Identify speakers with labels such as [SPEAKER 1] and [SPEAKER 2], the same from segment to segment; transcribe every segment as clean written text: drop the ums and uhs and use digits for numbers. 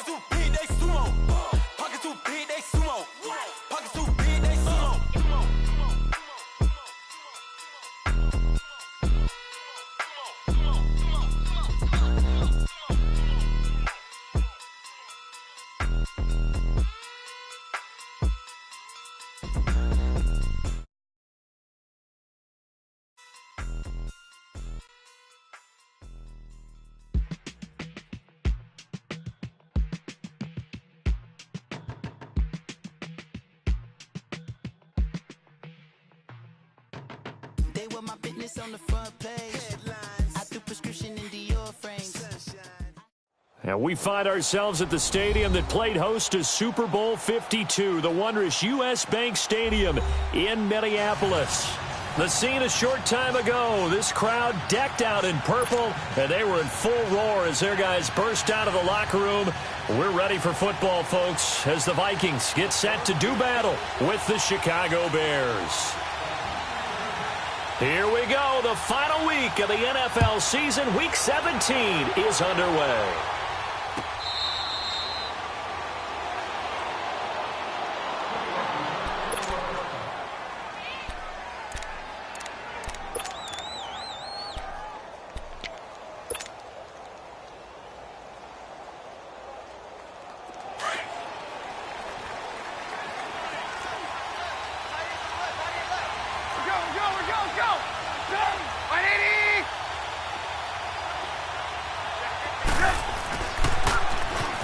[SPEAKER 1] Pockets too big, they sumo. Pockets too big, they sumo. Pockets too big, they sumo.
[SPEAKER 2] They were my business on the front page. Headlines. I threw prescription in Dior frames.
[SPEAKER 3] And we find ourselves at the stadium that played host to Super Bowl 52, the wondrous U.S. Bank Stadium in Minneapolis. The scene a short time ago, this crowd decked out in purple, and they were in full roar as their guys burst out of the locker room. We're ready for football, folks, as the Vikings get set to do battle with the Chicago Bears. Here we go. The final week of the NFL season. Week 17 is underway.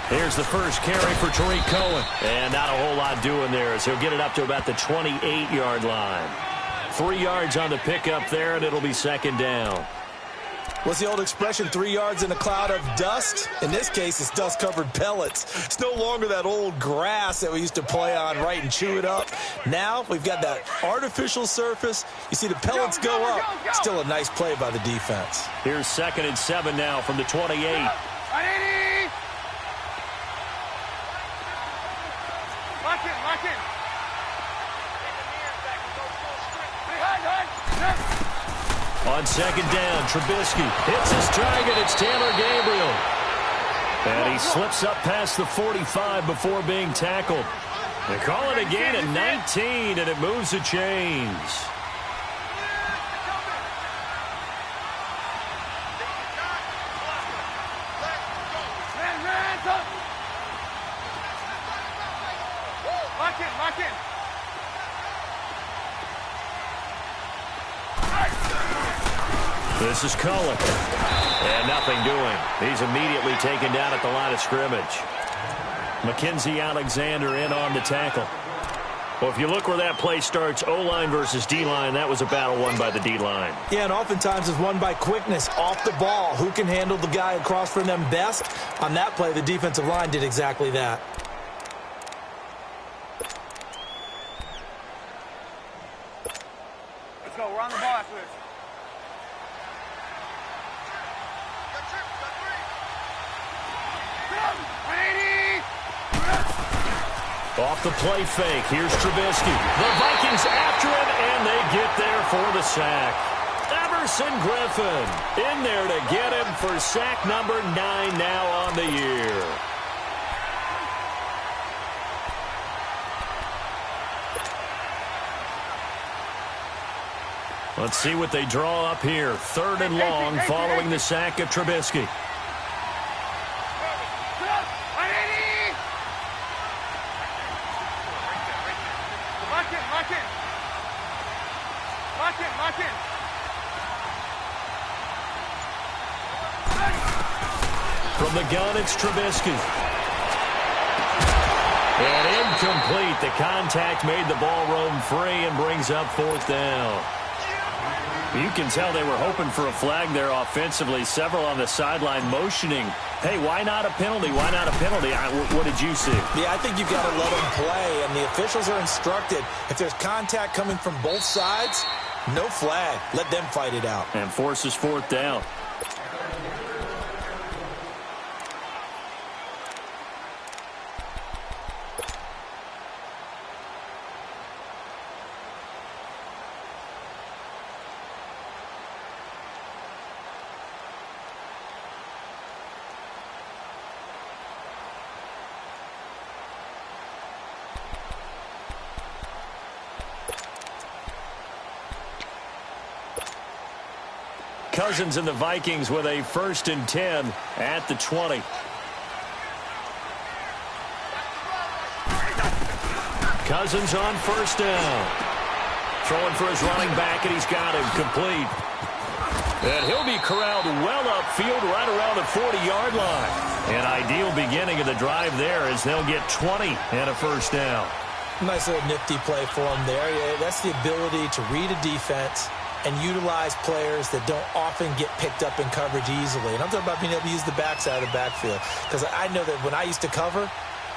[SPEAKER 3] Here's the first carry for Tariq Cohen. And not a whole lot doing there as he'll get it up to about the 28-yard line. 3 yards on the pickup there, and it'll be second down.
[SPEAKER 4] What's the old expression, 3 yards in a cloud of dust? In this case, it's dust-covered pellets. It's no longer that old grass that we used to play on, right, and chew it up. Now we've got that artificial surface. You see the pellets go up. Still a nice play by the defense.
[SPEAKER 3] Here's 2nd and 7 now from the 28. On second down, Trubisky hits his target. It's Taylor Gabriel. And he slips up past the 45 before being tackled. They call it a gain of 19, and it moves the chains. This is Cullen. And nothing doing. He's immediately taken down at the line of scrimmage. Mackenzie Alexander in on the tackle. Well, if you look where that play starts, O-line versus D-line, that was a battle won by the D-line.
[SPEAKER 4] Yeah, and oftentimes it's won by quickness off the ball. Who can handle the guy across from them best? On that play, the defensive line did exactly that.
[SPEAKER 5] Let's go. We're on the ball after this.
[SPEAKER 3] Off the play fake, here's Trubisky. The Vikings after him, and they get there for the sack. Everson Griffin in there to get him for sack number 9 now on the year. Let's see what they draw up here. 3rd and long following the sack of Trubisky. From the gun, it's Trubisky. And incomplete. The contact made the ball roam free and brings up 4th down. You can tell they were hoping for a flag there offensively. Several on the sideline motioning, hey, why not a penalty? Why not a penalty? What did you see?
[SPEAKER 4] Yeah, I think you've got to let them play, and the officials are instructed. If there's contact coming from both sides, no flag. Let them fight it out.
[SPEAKER 3] And forces 4th down. Cousins and the Vikings with a 1st and 10 at the 20. Cousins on 1st down. Throwing for his running back, and he's got him complete. And he'll be corralled well upfield right around the 40-yard line. An ideal beginning of the drive there as they'll get 20 and a 1st down.
[SPEAKER 4] Nice little nifty play for him there. Yeah, that's the ability to read a defense and utilize players that don't often get picked up in coverage easily. And I'm talking about being able to use the backside of the backfield. Because I know that when I used to cover,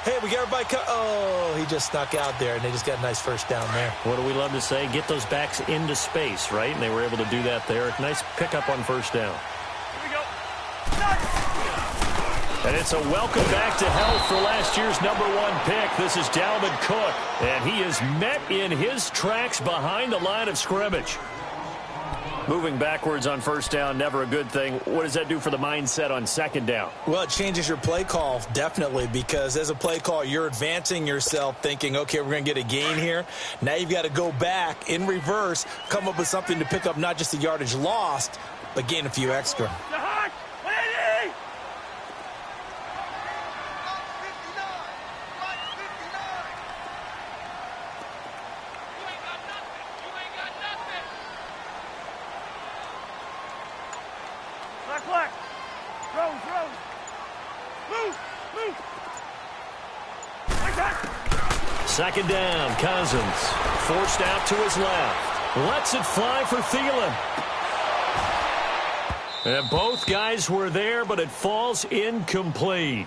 [SPEAKER 4] hey, we got everybody oh, he just snuck out there, and they just got a nice 1st down there.
[SPEAKER 3] What do we love to say? Get those backs into space, right? And they were able to do that there. Nice pickup on 1st down.
[SPEAKER 1] Here we go.
[SPEAKER 3] And it's a welcome back to health for last year's #1 pick. This is Dalvin Cook, and he is met in his tracks behind the line of scrimmage. Moving backwards on 1st down, never a good thing. What does that do for the mindset on 2nd down?
[SPEAKER 4] Well, it changes your play call, definitely, because as a play call, you're advancing yourself thinking, okay, we're going to get a gain here. Now you've got to go back in reverse, come up with something to pick up not just the yardage lost, but gain a few extra.
[SPEAKER 3] Second down, Cousins. Forced out to his left. Lets it fly for Thielen. And both guys were there, but it falls incomplete.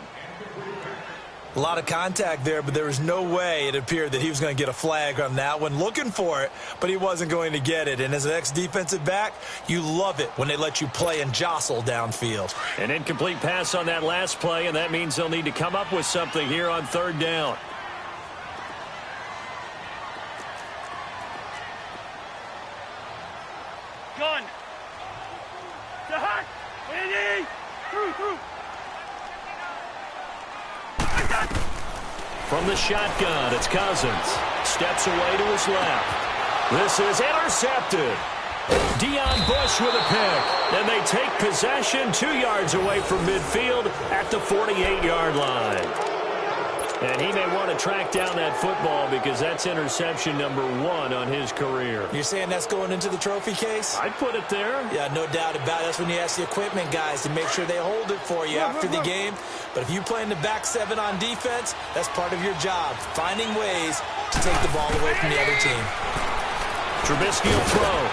[SPEAKER 4] A lot of contact there, but there was no way it appeared that he was going to get a flag on that one. Looking for it, but he wasn't going to get it. And as an ex-defensive back, you love it when they let you play and jostle downfield.
[SPEAKER 3] An incomplete pass on that last play, and that means they'll need to come up with something here on 3rd down.
[SPEAKER 1] Gun. To hot. Through.
[SPEAKER 3] From the shotgun, it's Cousins. Steps away to his left. This is intercepted. Deion Bush with a pick. And they take possession 2 yards away from midfield at the 48-yard line. And he may want to track down that football because that's interception #1 on his career.
[SPEAKER 4] You're saying that's going into the trophy case?
[SPEAKER 3] I'd put it there.
[SPEAKER 4] Yeah, no doubt about it. That's when you ask the equipment guys to make sure they hold it for you after the game. But if you play in the back 7 on defense, that's part of your job, finding ways to take the ball away from the other team.
[SPEAKER 3] Trubisky will throw.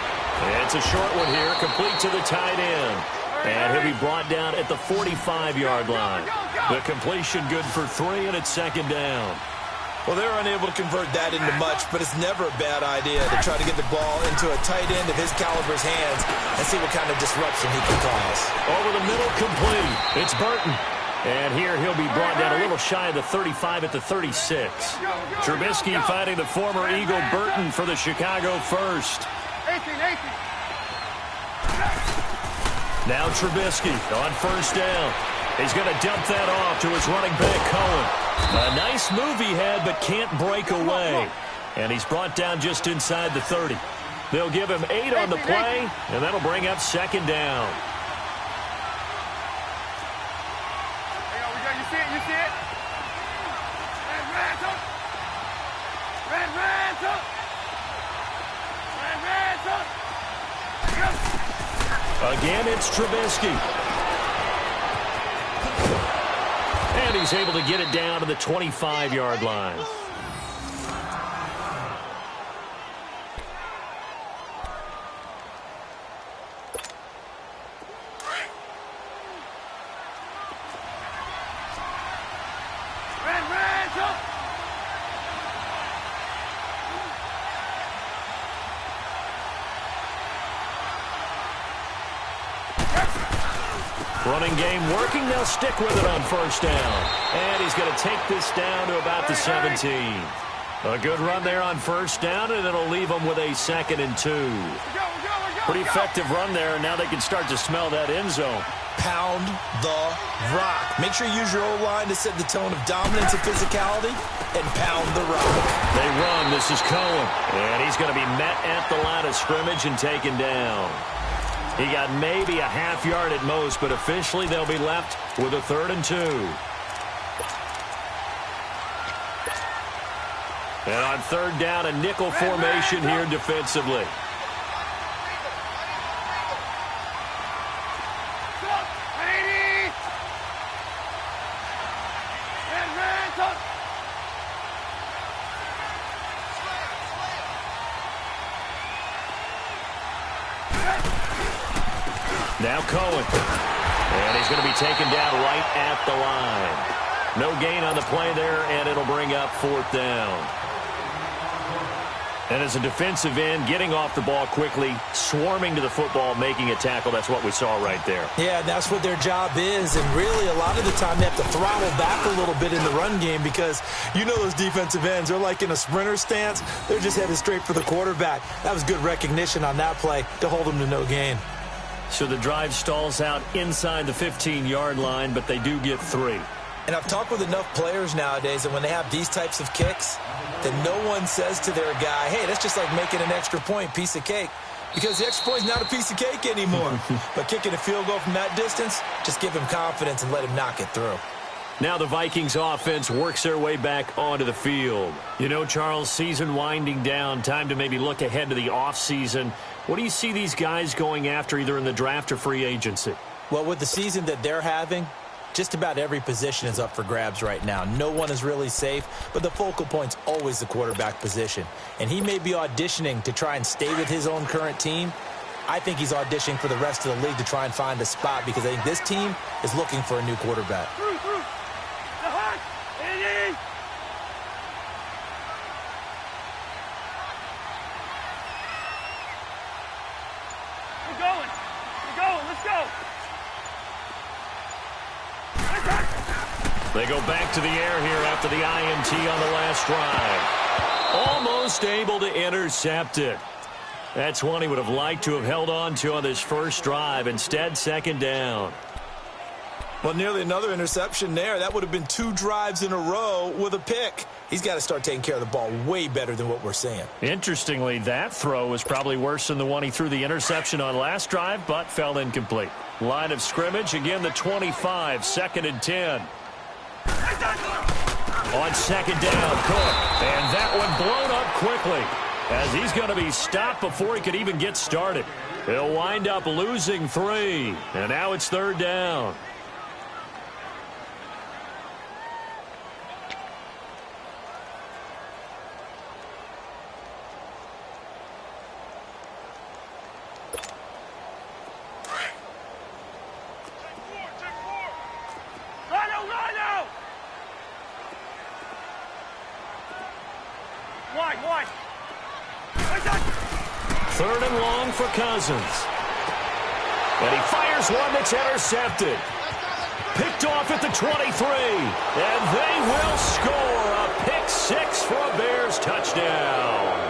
[SPEAKER 3] It's a short one here, complete to the tight end. And he'll be brought down at the 45-yard line. The completion good for 3, and it's 2nd down.
[SPEAKER 4] Well, they're unable to convert that into much, but it's never a bad idea to try to get the ball into a tight end of his caliber's hands and see what kind of disruption he can cause.
[SPEAKER 3] Over the middle, complete. It's Burton. And here he'll be brought down a little shy of the 35 at the 36. Trubisky fighting the former Eagle Burton for the Chicago first.
[SPEAKER 1] 18.
[SPEAKER 3] Now Trubisky on 1st down. He's going to dump that off to his running back, Cohen. A nice move he had, but can't break away. And he's brought down just inside the 30. They'll give him 8 on the play, and that'll bring up 2nd down.
[SPEAKER 1] You see it?
[SPEAKER 3] Again, it's Trubisky. And he's able to get it down to the 25-yard line. Running game working. They'll stick with it on 1st down. And he's going to take this down to about the 17. A good run there on 1st down, and it'll leave them with a 2nd and 2. Pretty effective run there, and now they can start to smell that end zone.
[SPEAKER 4] Pound the rock. Make sure you use your O-line to set the tone of dominance and physicality, and pound the rock.
[SPEAKER 3] They run. This is Cohen. And he's going to be met at the line of scrimmage and taken down. He got maybe a half yard at most, but officially they'll be left with a 3rd and 2. And on 3rd down, a nickel formation here defensively. Now Cohen. And he's going to be taken down right at the line. No gain on the play there, and it'll bring up 4th down. And as a defensive end, getting off the ball quickly, swarming to the football, making a tackle, that's what we saw right there.
[SPEAKER 4] Yeah, that's what their job is. And really, a lot of the time, they have to throttle back a little bit in the run game because you know those defensive ends, they're like in a sprinter stance. They're just headed straight for the quarterback. That was good recognition on that play to hold them to no gain.
[SPEAKER 3] So the drive stalls out inside the 15-yard line, but they do get 3.
[SPEAKER 4] And I've talked with enough players nowadays that when they have these types of kicks, that no one says to their guy, hey, that's just like making an extra point, piece of cake. Because the extra point is not a piece of cake anymore. But kicking a field goal from that distance, just give him confidence and let him knock it through.
[SPEAKER 3] Now the Vikings offense works their way back onto the field. You know, Charles, season winding down, time to maybe look ahead to the offseason. What do you see these guys going after either in the draft or free agency?
[SPEAKER 4] Well, with the season that they're having, just about every position is up for grabs right now. No one is really safe, but the focal point's always the quarterback position. And he may be auditioning to try and stay with his own current team. I think he's auditioning for the rest of the league to try and find a spot because I think this team is looking for a new quarterback.
[SPEAKER 3] They go back to the air here after the INT on the last drive. Almost able to intercept it. That's one he would have liked to have held on to on this first drive. Instead, 2nd down.
[SPEAKER 4] Well, nearly another interception there. That would have been 2 drives in a row with a pick. He's got to start taking care of the ball way better than what we're seeing.
[SPEAKER 3] Interestingly, that throw was probably worse than the one he threw the interception on last drive, but fell incomplete. Line of scrimmage, again the 25, 2nd and 10. On 2nd down, Cook. And that one blown up quickly as he's going to be stopped before he could even get started. He'll wind up losing 3. And now it's 3rd down. Third and long for Cousins. And he fires one that's intercepted. Picked off at the 23. And they will score a pick 6 for a Bears touchdown.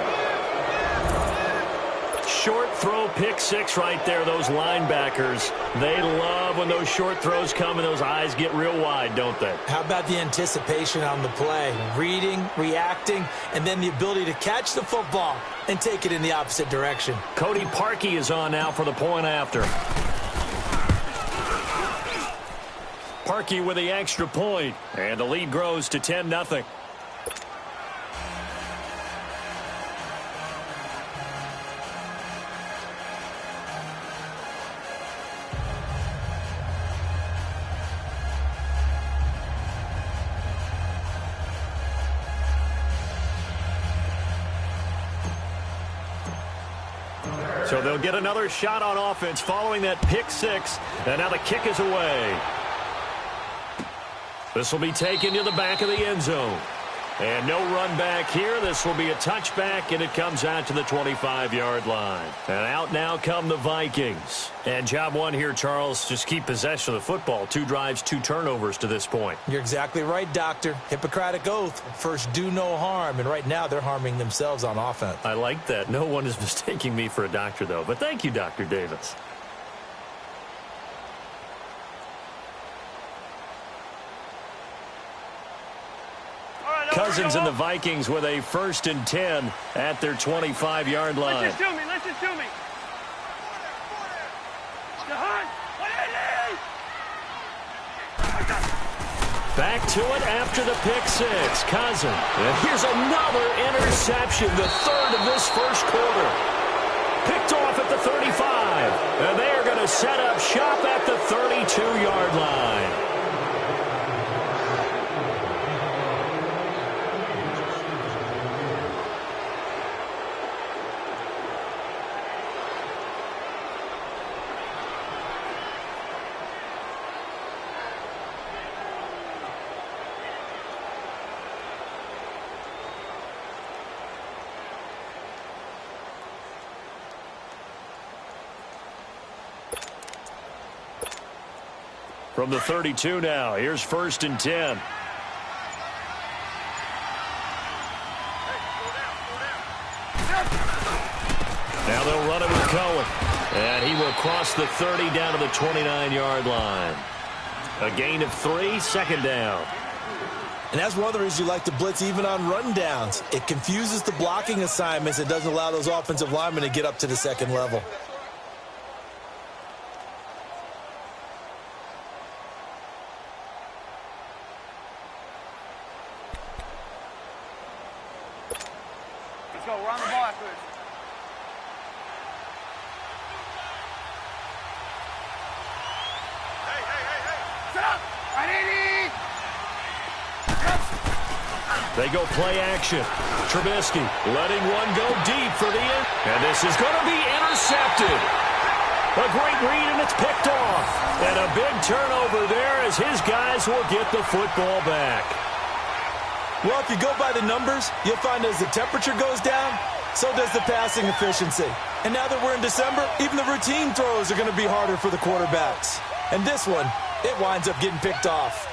[SPEAKER 3] Short throw pick 6 right there. Those linebackers, they love when those short throws come and those eyes get real wide, don't they?
[SPEAKER 4] How about the anticipation on the play? Reading, reacting, and then the ability to catch the football and take it in the opposite direction.
[SPEAKER 3] Cody Parkey is on now for the point after. Parkey with the extra point, and the lead grows to 10-0. So they'll get another shot on offense following that pick 6, and now the kick is away. This will be taken to the back of the end zone. And no run back here. This will be a touchback, and it comes out to the 25-yard line. And out now come the Vikings. And job one here, Charles, just keep possession of the football. 2 drives, 2 turnovers to this point.
[SPEAKER 4] You're exactly right, Doctor. Hippocratic oath. First, do no harm. And right now, they're harming themselves on offense.
[SPEAKER 3] I like that. No one is mistaking me for a doctor, though. But thank you, Dr. Davis. Cousins and the Vikings with a 1st and 10 at their 25-yard line.
[SPEAKER 5] Listen to me.
[SPEAKER 3] Back to it after the pick six. Cousins. And here's another interception, the third of this first quarter. Picked off at the 35. And they are going to set up shop at the 32-yard line. From the 32 now, here's 1st and 10. Now they'll run it with Cohen. And he will cross the 30 down to the 29-yard line. A gain of 3, 2nd down.
[SPEAKER 4] And that's one of the reasons you like to blitz even on run downs. It confuses the blocking assignments. It doesn't allow those offensive linemen to get up to the 2nd level.
[SPEAKER 5] Let's go. Run the ball after this. Hey. Sit up.
[SPEAKER 3] They go play action. Trubisky letting one go deep for the end. And this is going to be intercepted. A great read, and it's picked off. And a big turnover there as his guys will get the football back.
[SPEAKER 4] Well, if you go by the numbers, you'll find as the temperature goes down, so does the passing efficiency. And now that we're in December, even the routine throws are going to be harder for the quarterbacks. And this one, it winds up getting picked off.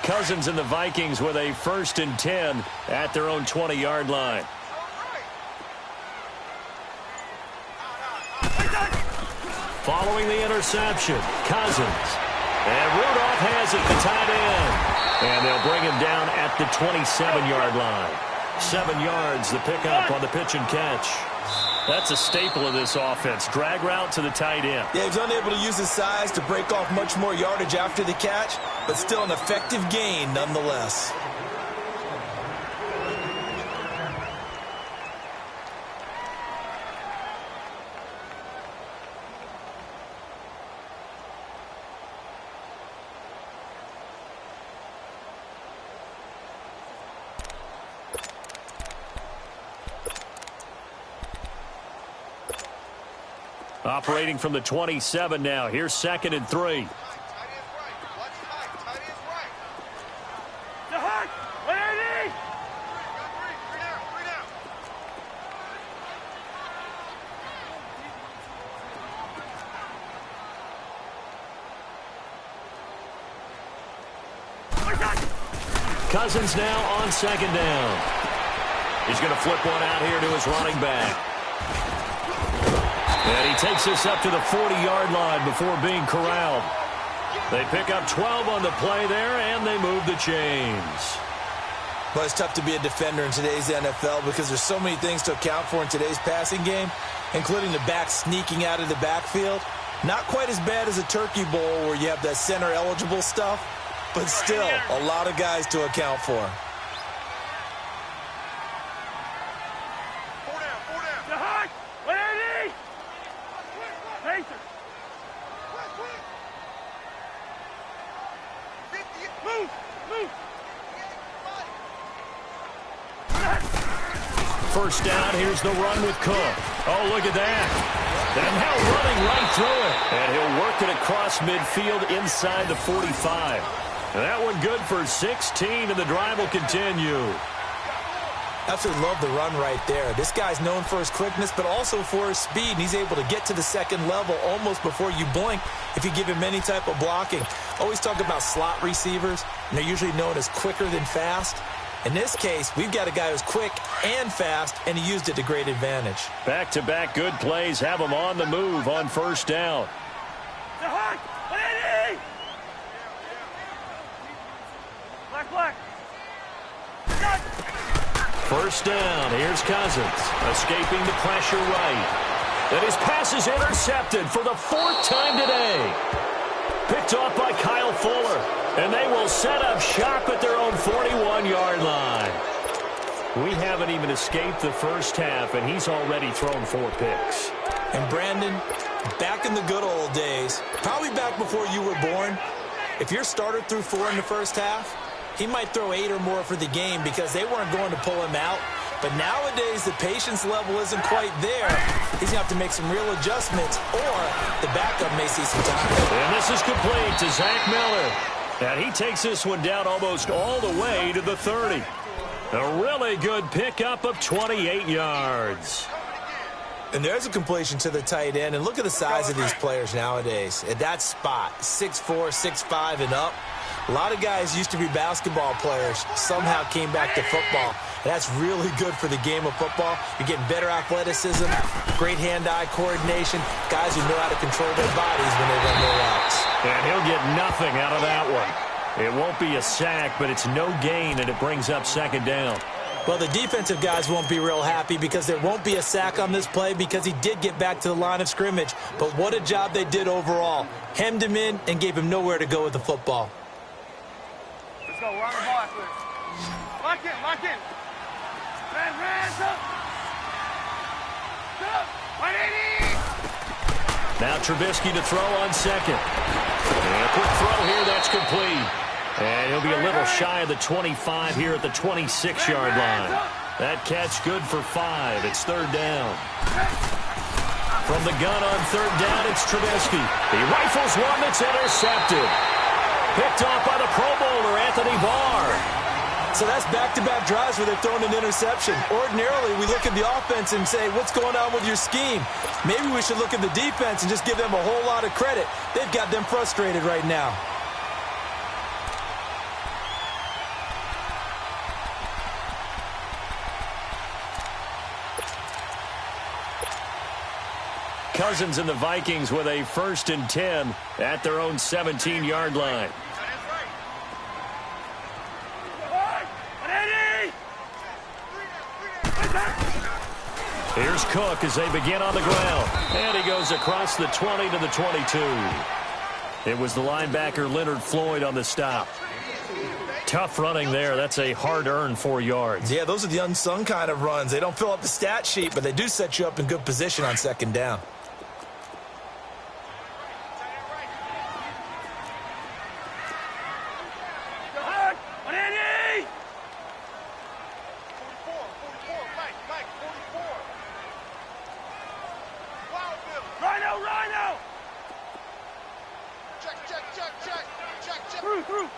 [SPEAKER 3] Cousins and the Vikings with a 1st and 10 at their own 20-yard line. Following the interception, Cousins. And Rudolph has it, the tight end. And they'll bring him down at the 27-yard line. 7 yards, the pickup on the pitch and catch. That's a staple of this offense. Drag route to the tight end.
[SPEAKER 4] Yeah, he's unable to use his size to break off much more yardage after the catch, but still an effective gain nonetheless.
[SPEAKER 3] Operating from the 27 now. Here's 2nd and 3. Cousins now on 2nd down. He's going to flip one out here to his running back. And he takes this up to the 40-yard line before being corralled. They pick up 12 on the play there, and they move the chains.
[SPEAKER 4] Well, it's tough to be a defender in today's NFL because there's so many things to account for in today's passing game, including the back sneaking out of the backfield. Not quite as bad as a Turkey Bowl where you have that center-eligible stuff, but still a lot of guys to account for.
[SPEAKER 3] First down, here's the run with Cook. Oh, look at that. And now running right through it. And he'll work it across midfield inside the 45. And that one good for 16, and the drive will continue.
[SPEAKER 4] Absolutely love the run right there. This guy's known for his quickness, but also for his speed. And he's able to get to the 2nd level almost before you blink if you give him any type of blocking. Always talk about slot receivers, and they're usually known as quicker than fast. In this case, we've got a guy who's quick and fast, and he used it to great advantage.
[SPEAKER 3] Back-to-back good plays have him on the move on first down.
[SPEAKER 5] Black.
[SPEAKER 3] First down. Here's Cousins, escaping the pressure right. And his pass is intercepted for the 4th time today. Picked off by Kyle Fuller. And they will set up shop at their own 41-yard line. We haven't even escaped the first half, and he's already thrown 4 picks.
[SPEAKER 4] And Brandon, back in the good old days, probably back before you were born, if your starter threw 4 in the first half, he might throw 8 or more for the game because they weren't going to pull him out. But nowadays, the patience level isn't quite there. He's going to have to make some real adjustments, or the backup may see some time.
[SPEAKER 3] And this is complete to Zach Miller. And he takes this one down almost all the way to the 30. A really good pickup of 28 yards.
[SPEAKER 4] And there's a completion to the tight end. And look at the size of these players nowadays. At that spot, 6'4", 6'5", and up. A lot of guys used to be basketball players, somehow came back to football. And that's really good for the game of football. You're getting better athleticism, great hand-eye coordination, guys who know how to control their bodies when they run their routes.
[SPEAKER 3] And he'll get nothing out of that one. It won't be a sack, but it's no gain, and it brings up 2nd down.
[SPEAKER 4] Well, the defensive guys won't be real happy because there won't be a sack on this play because he did get back to the line of scrimmage. But what a job they did overall. Hemmed him in and gave him nowhere to go with the football.
[SPEAKER 5] Let's go. Run the ball after this. Lock in. Hands up. Up. 180.
[SPEAKER 3] Now Trubisky to throw on 2nd. And a quick throw here, that's complete. And he'll be a little shy of the 25 here at the 26-yard line. That catch good for 5. It's 3rd down. From the gun on 3rd down, it's Trubisky. He rifles one that's intercepted. Picked off by the Pro Bowler, Anthony Barr.
[SPEAKER 4] So that's back-to-back drives where they're throwing an interception. Ordinarily, we look at the offense and say, what's going on with your scheme? Maybe we should look at the defense and just give them a whole lot of credit. They've got them frustrated right now.
[SPEAKER 3] Cousins and the Vikings with a 1st and 10 at their own 17-yard line. Here's Cook as they begin on the ground. And he goes across the 20 to the 22. It was the linebacker Leonard Floyd on the stop. Tough running there. That's a hard-earned 4 yards.
[SPEAKER 4] Yeah, those are the unsung kind of runs. They don't fill up the stat sheet, but they do set you up in good position on 2nd down.
[SPEAKER 5] Through.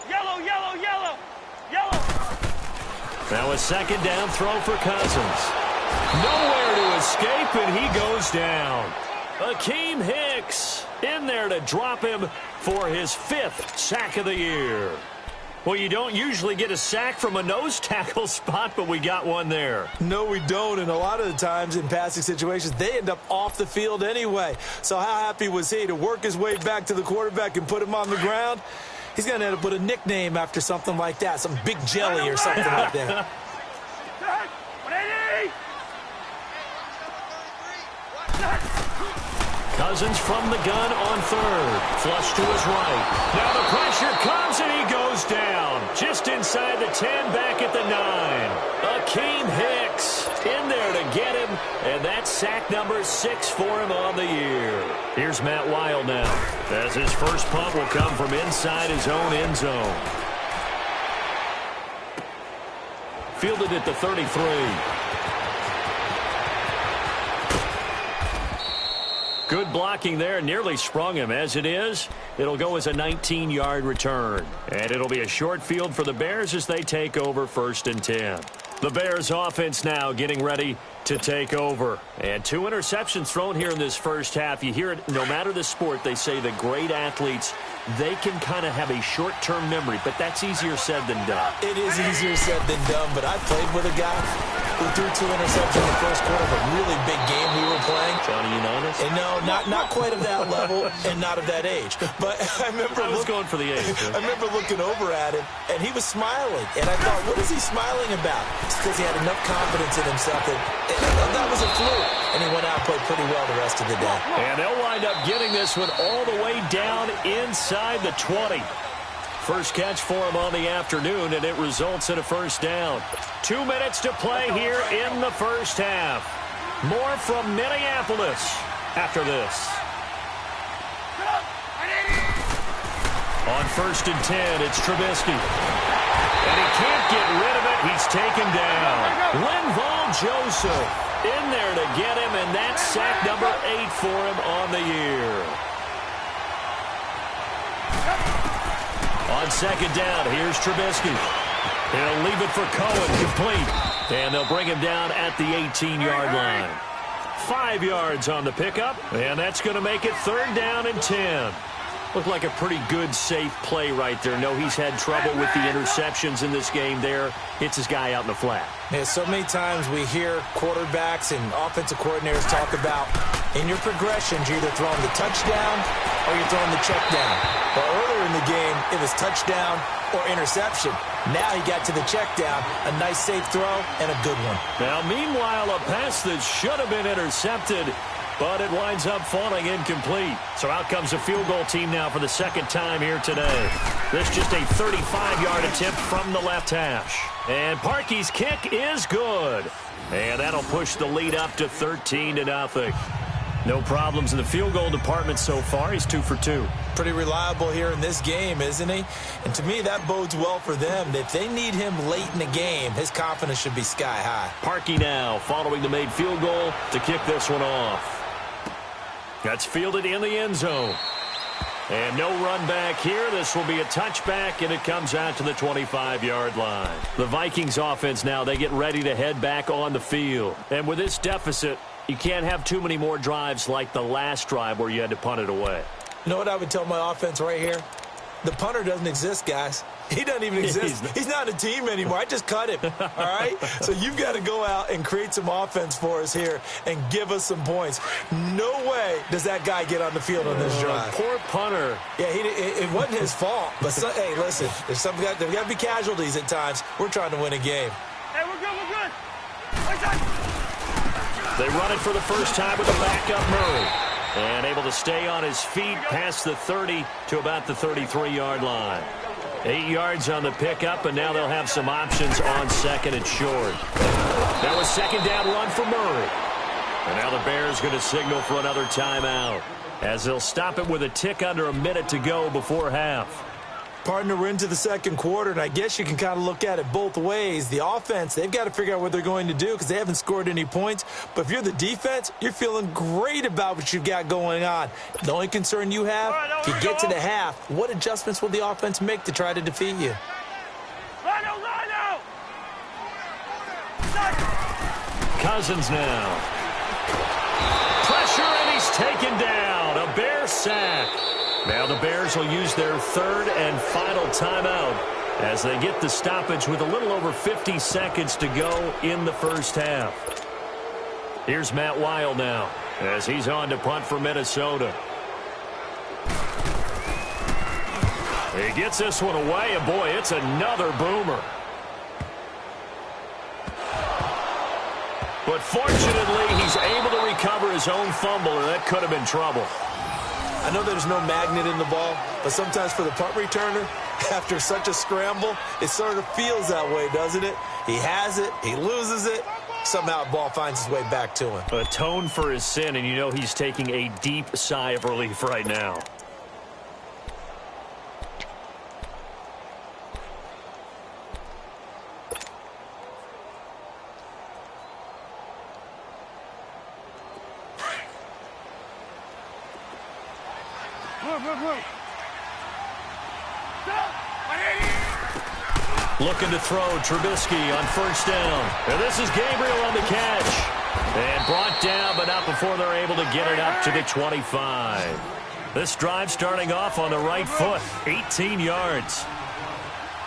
[SPEAKER 5] Yellow.
[SPEAKER 3] Now a 2nd down throw for Cousins. Nowhere to escape, and he goes down. Akeem Hicks in there to drop him for his 5th sack of the year. Well, you don't usually get a sack from a nose tackle spot, but we got one there.
[SPEAKER 4] No, we don't, and a lot of the times in passing situations, they end up off the field anyway. So how happy was he to work his way back to the quarterback and put him on the ground? He's going to end up with a nickname after something like that, some Big Jelly or something like that.
[SPEAKER 3] Cousins from the gun on 3rd. Flush to his right. Now the pressure comes, and he goes down. Just inside the 10, back at the 9. Akeem Hicks in there to get him, and that's sack number 6 for him on the year. Here's Matt Wild now, as his first punt will come from inside his own end zone. Fielded at the 33. Good blocking there, nearly sprung him. As it is, it'll go as a 19-yard return. And it'll be a short field for the Bears as they take over 1st and 10. The Bears offense now getting ready to take over. And 2 interceptions thrown here in this first half. You hear it, no matter the sport, they say the great athletes they can kind of have a short-term memory, but that's easier said than done.
[SPEAKER 4] It is easier said than done, but I played with a guy who threw 2 interceptions in the first quarter of a really big game we were playing.
[SPEAKER 3] Johnny Unitas?
[SPEAKER 4] And no, not quite of that level and not of that age. But I was
[SPEAKER 3] going for the age.
[SPEAKER 4] I remember looking over at him, and he was smiling. And I thought, what is he smiling about? It's because he had enough confidence in himself that was a fluke. And he went out and played pretty well the rest of the day.
[SPEAKER 3] And they'll wind up getting this one all the way down inside the 20. First catch for him on the afternoon, and it results in a first down. 2 minutes to play here in the first half. More from Minneapolis after this. On 1st and 10, it's Trubisky. And he can't get rid of it. He's taken down. Linval Joseph in there to get him, and that's sack number 8 for him on the year. On 2nd down, here's Trubisky. He'll leave it for Cohen, complete. And they'll bring him down at the 18-yard line. 5 yards on the pickup, and that's going to make it 3rd down and 10. Looked like a pretty good, safe play right there. No, he's had trouble with the interceptions in this game there. Hits his guy out in the flat.
[SPEAKER 4] Yeah, so many times we hear quarterbacks and offensive coordinators talk about in your progressions, you're either throwing the touchdown or you're throwing the check down. But earlier in the game, it was touchdown or interception. Now he got to the check down, a nice safe throw, and a good one.
[SPEAKER 3] Now, meanwhile, a pass that should have been intercepted, but it winds up falling incomplete. So out comes a field goal team now for the 2nd time here today. This just a 35-yard attempt from the left hash. And Parkey's kick is good. And that'll push the lead up to 13-0. No problems in the field goal department so far. He's 2 for 2.
[SPEAKER 4] Pretty reliable here in this game, isn't he? And to me, that bodes well for them. If they need him late in the game, his confidence should be sky high.
[SPEAKER 3] Parkey now following the made field goal to kick this one off. That's fielded in the end zone. And no run back here. This will be a touchback, and it comes out to the 25-yard line. The Vikings offense now, they get ready to head back on the field. And with this deficit, you can't have too many more drives like the last drive where you had to punt it away.
[SPEAKER 4] You know what I would tell my offense right here? The punter doesn't exist, guys. He doesn't even exist. He's not a team anymore. I just cut him, all right? So you've got to go out and create some offense for us here and give us some points. No way does that guy get on the field on this drive.
[SPEAKER 3] Poor punter.
[SPEAKER 4] Yeah, it wasn't his fault. But, hey, listen, there's got to be casualties at times. We're trying to win a game.
[SPEAKER 5] Hey, we're good, we're good.
[SPEAKER 3] They run it for the first time with a backup Murray. And able to stay on his feet past the 30 to about the 33-yard line. 8 yards on the pickup, and now they'll have some options on 2nd and short. Now a 2nd down run for Murray. And now the Bears going to signal for another timeout, as they'll stop it with a tick under a minute to go before half.
[SPEAKER 4] Partner, we're into the 2nd quarter, and I guess you can kind of look at it both ways. The offense, they've got to figure out what they're going to do because they haven't scored any points. But if you're the defense, you're feeling great about what you've got going on. The only concern you have, if you get to the half, what adjustments will the offense make to try to defeat you?
[SPEAKER 3] Cousins now. Pressure, and he's taken down. A Bear sack. Now the Bears will use their 3rd and final timeout as they get the stoppage with a little over 50 seconds to go in the first half. Here's Matt Weil now as he's on to punt for Minnesota. He gets this one away, and boy, it's another boomer. But fortunately, he's able to recover his own fumble, and that could have been trouble.
[SPEAKER 4] I know there's no magnet in the ball, but sometimes for the punt returner, after such a scramble, it sort of feels that way, doesn't it? He has it, he loses it, somehow the ball finds its way back to him.
[SPEAKER 3] Atone for his sin, and you know he's taking a deep sigh of relief right now. Looking to throw, Trubisky on 1st down. And this is Gabriel on the catch. And brought down, but not before they're able to get it up to the 25. This drive starting off on the right foot, 18 yards.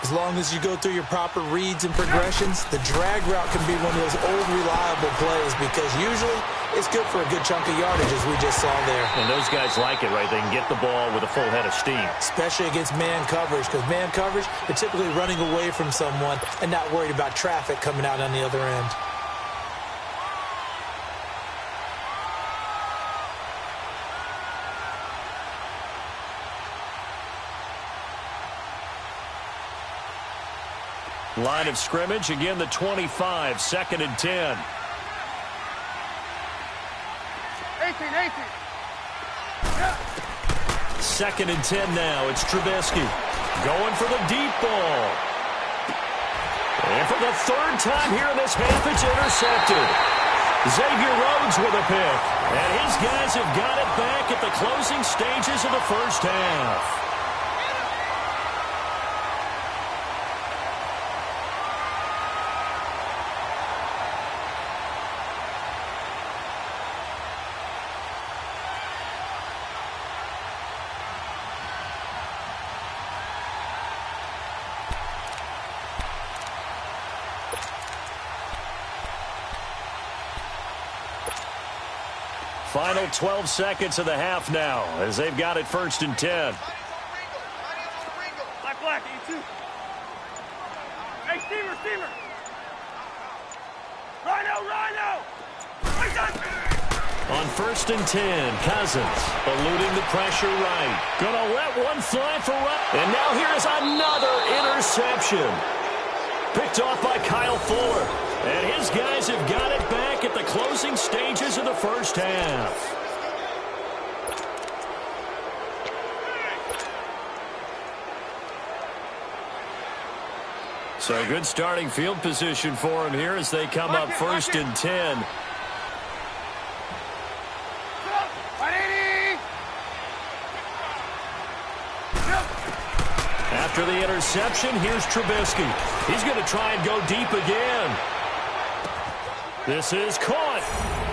[SPEAKER 4] As long as you go through your proper reads and progressions, the drag route can be one of those old reliable plays because usually it's good for a good chunk of yardage, as we just saw there.
[SPEAKER 3] And those guys like it, right? They can get the ball with a full head of steam.
[SPEAKER 4] Especially against man coverage, because man coverage, they're typically running away from someone and not worried about traffic coming out on the other end.
[SPEAKER 3] Line of scrimmage, again the 25, 2nd and 10.
[SPEAKER 5] 18.
[SPEAKER 3] 2nd and 10 now. It's Trubisky going for the deep ball. And for the 3rd time here in this half, it's intercepted. Xavier Rhodes with a pick. And his guys have got it back at the closing stages of the first half. Final 12 seconds of the half now as they've got it 1st and 10.
[SPEAKER 5] Black, E2. Hey, Steamer. Rhino.
[SPEAKER 3] On 1st and 10, Cousins eluding the pressure right. Gonna let one fly for right. And now here is another interception. Picked off by Kyle Fuller. And his guys have got it back at the closing stages of the first half. So good starting field position for him here as they come up 1st and 10. After the interception, here's Trubisky. He's going to try and go deep again. This is caught,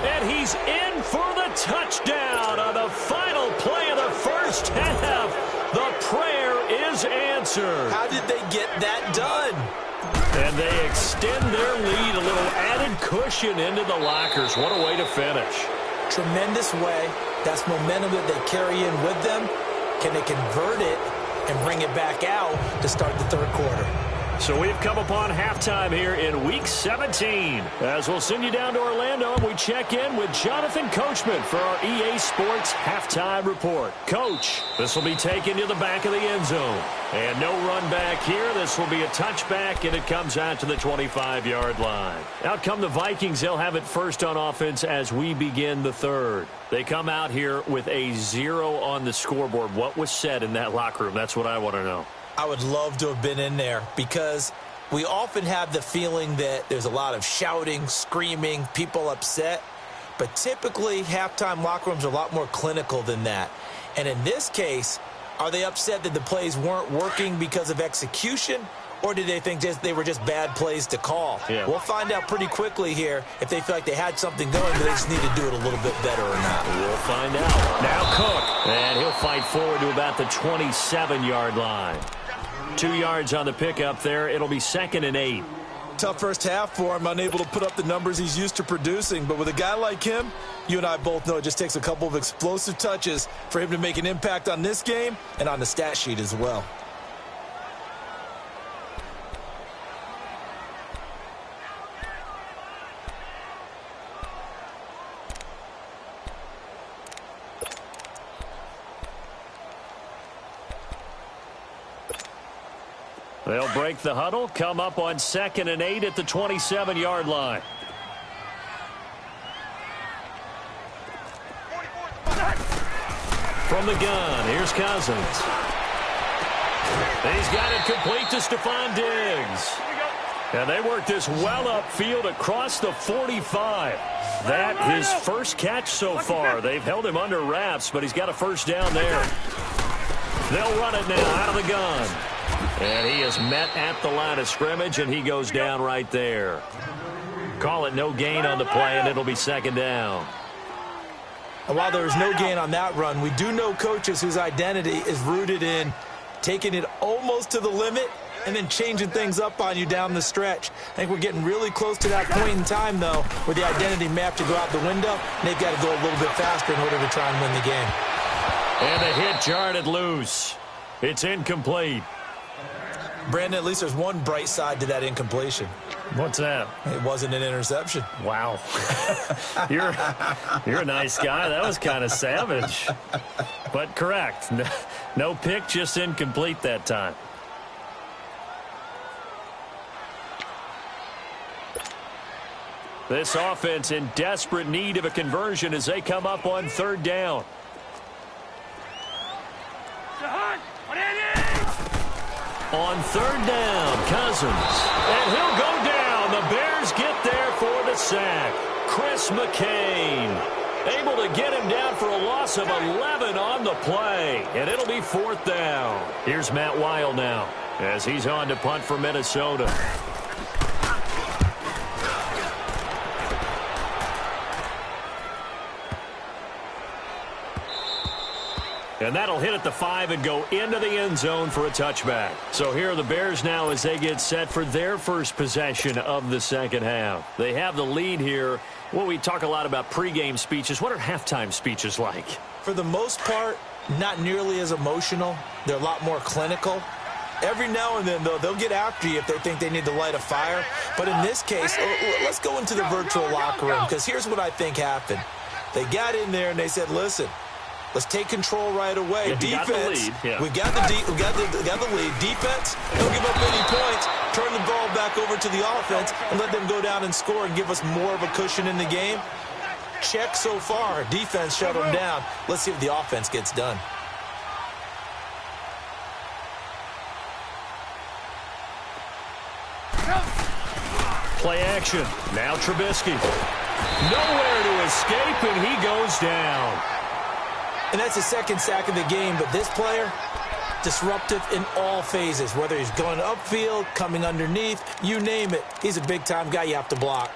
[SPEAKER 3] and he's in for the touchdown on the final play of the first half. The prayer is answered.
[SPEAKER 4] How did they get that done?
[SPEAKER 3] And they extend their lead, a little added cushion into the lockers. What a way to finish.
[SPEAKER 4] Tremendous way. That's momentum that they carry in with them. Can they convert it and bring it back out to start the 3rd quarter?
[SPEAKER 3] So we've come upon halftime here in Week 17. As we'll send you down to Orlando, and we check in with Jonathan Coachman for our EA Sports Halftime Report. Coach, this will be taken to the back of the end zone. And no run back here. This will be a touchback, and it comes out to the 25-yard line. Out come the Vikings. They'll have it first on offense as we begin the 3rd. They come out here with a 0 on the scoreboard. What was said in that locker room? That's what I want to know.
[SPEAKER 4] I would love to have been in there because we often have the feeling that there's a lot of shouting, screaming, people upset. But typically, halftime locker rooms are a lot more clinical than that. And in this case, are they upset that the plays weren't working because of execution? Or did they think they were just bad plays to call?
[SPEAKER 3] Yeah.
[SPEAKER 4] We'll find out pretty quickly here if they feel like they had something going, but they just need to do it a little bit better or not.
[SPEAKER 3] We'll find out. Now Cook, and he'll fight forward to about the 27-yard line. 2 yards on the pickup there. It'll be 2nd and 8.
[SPEAKER 4] Tough first half for him, unable to put up the numbers he's used to producing. But with a guy like him, you and I both know it just takes a couple of explosive touches for him to make an impact on this game and on the stat sheet as well.
[SPEAKER 3] They'll break the huddle, come up on 2nd and 8 at the 27-yard line. From the gun, here's Cousins. He's got it complete to Stephon Diggs. And they work this well upfield across the 45. That his first catch so far. They've held him under wraps, but he's got a first down there. They'll run it now out of the gun. And he is met at the line of scrimmage, and he goes down right there. Call it no gain on the play, and it'll be 2nd down.
[SPEAKER 4] And while there was no gain on that run, we do know coaches whose identity is rooted in taking it almost to the limit and then changing things up on you down the stretch. I think we're getting really close to that point in time, though, where the identity may have to go out the window, and they've got to go a little bit faster in order to try and win the game.
[SPEAKER 3] And the hit jarred it loose. It's incomplete.
[SPEAKER 4] Brandon, at least there's one bright side to that incompletion.
[SPEAKER 3] What's that?
[SPEAKER 4] It wasn't an interception.
[SPEAKER 3] Wow. You're a nice guy. That was kind of savage. But correct. No pick, just incomplete that time. This offense in desperate need of a conversion as they come up on third down. On third down, Cousins. And he'll go down. The Bears get there for the sack. Chris McCain able to get him down for a loss of 11 on the play. And it'll be fourth down. Here's Matt Weil now as he's on to punt for Minnesota. And that'll hit at the 5 and go into the end zone for a touchback. So here are the Bears now as they get set for their first possession of the second half. They have the lead here. Well, we talk a lot about pregame speeches. What are halftime speeches like?
[SPEAKER 4] For the most part, not nearly as emotional. They're a lot more clinical. Every now and then, though, they'll get after you if they think they need to light a fire. But in this case, let's go into the virtual locker room, because here's what I think happened. They got in there and they said, listen, let's take control right away.
[SPEAKER 3] Yeah,
[SPEAKER 4] defense,
[SPEAKER 3] we
[SPEAKER 4] got the lead. Defense, don't give up any points. Turn the ball back over to the offense and let them go down and score and give us more of a cushion in the game. Check so far. Defense shut them down. Let's see if the offense gets done.
[SPEAKER 3] Play action. Now Trubisky. Nowhere to escape, and he goes down.
[SPEAKER 4] And that's the second sack of the game, but this player, disruptive in all phases, whether he's going upfield, coming underneath, you name it. He's a big-time guy you have to block.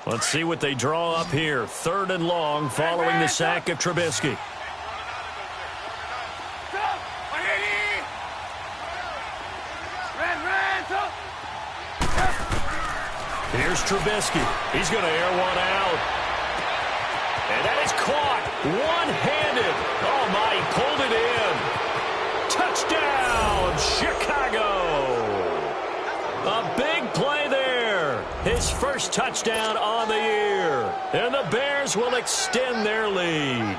[SPEAKER 3] Let's see what they draw up here. Third and long following the sack of Trubisky. Here's Trubisky. He's going to air one out. And that is caught. One-handed. Oh, my, he pulled it in. Touchdown, Chicago. A big play there. His first touchdown on the year. And the Bears will extend their lead.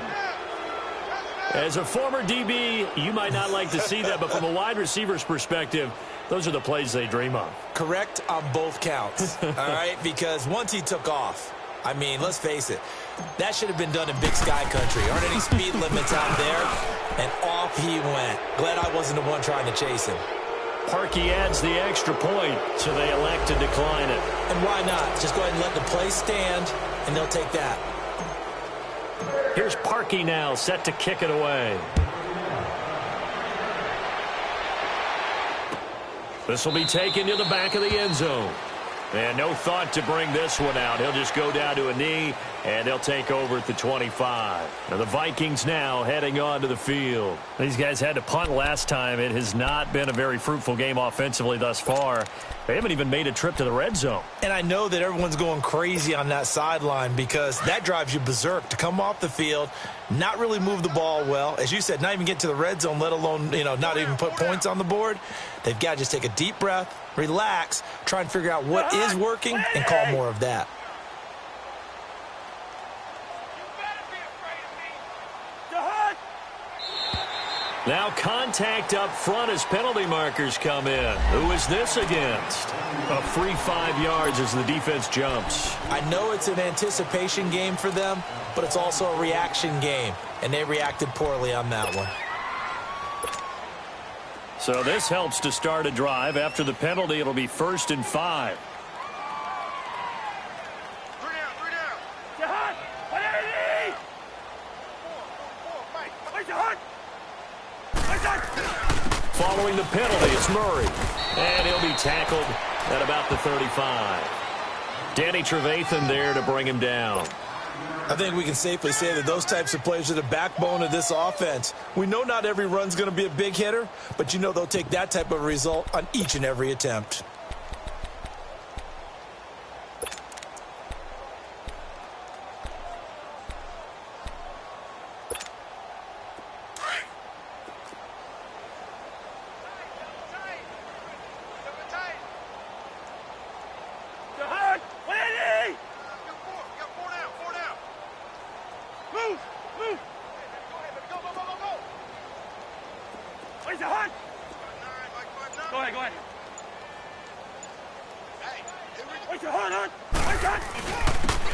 [SPEAKER 3] As a former DB, you might not like to see that, but from a wide receiver's perspective, those are the plays they dream of.
[SPEAKER 4] Correct on both counts, all right? Because once he took off, I mean, let's face it, that should have been done in Big Sky Country. Aren't any speed limits out there? And off he went. Glad I wasn't the one trying to chase him.
[SPEAKER 3] Parkey adds the extra point, so they elect to decline it.
[SPEAKER 4] And why not? Just go ahead and let the play stand, and they'll take that.
[SPEAKER 3] Here's Parkey now, set to kick it away. This will be taken to the back of the end zone. And no thought to bring this one out. He'll just go down to a knee, and they'll take over at the 25. Now the Vikings now heading onto the field. These guys had to punt last time. It has not been a very fruitful game offensively thus far. They haven't even made a trip to the red zone.
[SPEAKER 4] And I know that everyone's going crazy on that sideline because that drives you berserk to come off the field, not really move the ball well. As you said, not even get to the red zone, let alone, not even put points on the board. They've got to just take a deep breath, relax, try and figure out what is working, and call more of that.
[SPEAKER 3] Now contact up front as penalty markers come in. Who is this against? A free 5 yards as the defense jumps.
[SPEAKER 4] I know it's an anticipation game for them, but it's also a reaction game, and they reacted poorly on that one.
[SPEAKER 3] So this helps to start a drive. After the penalty, it'll be 1st and 5. Following the penalty, it's Murray. And he'll be tackled at about the 35. Danny Trevathan there to bring him down.
[SPEAKER 4] I think we can safely say that those types of players are the backbone of this offense. We know not every run's going to be a big hitter, but you know they'll take that type of result on each and every attempt.